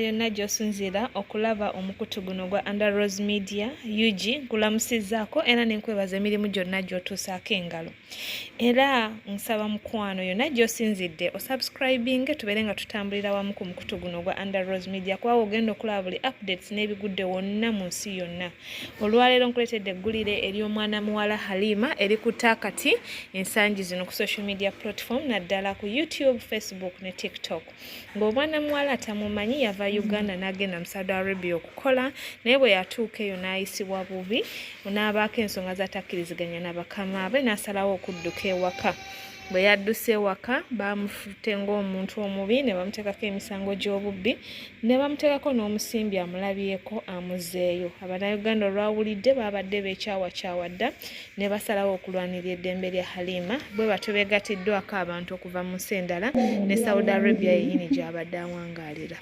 yonna gy'osinziira okulaba omukutu guno gwa Under Rose Media UG nkulamusizaako era nenkwebaza emirimu gyonna gy'otuusaako engalo. Era nsaba mukwano yonna gy'osinzidde osubscribinge tubeere nga tutambulira wamu ku mukutu guno gwa Under Rose Media kuba ogenda okulaba buli updates n'ebigudde wonna mu nsi yonna. Olwaleero nkuleetedde eggulire ery'omwana muwala Halima erikutte akati ensangi zino ku social media platform naddala ku YouTube, Facebook ne TikTok. Ng'omwana muwala tamumanyi yava Uganda n'agenda mu Saudi Arabia okukola naye bwe yatuuka eyo n'ayisibwa bubi n'abaako ensonga z'atakkiriziganya na bakama be n'asalawo okudduka ewaka. Bwe yadduse ewaka baamufutte ng'omuntu omubi ne bamuteekako emisango gy'obubbi ne bamuteekako n'omusimbi amulabyeko amuzzeeyo. Abannayuganda olwawulidde baabadde beekyawakyawa dda ne basalawo okulwanirira eddembe lya Halima bwe batyo beegatiddwako abantu okuva mu nsi endala ne Saudi Arabia yennyini gy'abadde awangaalira.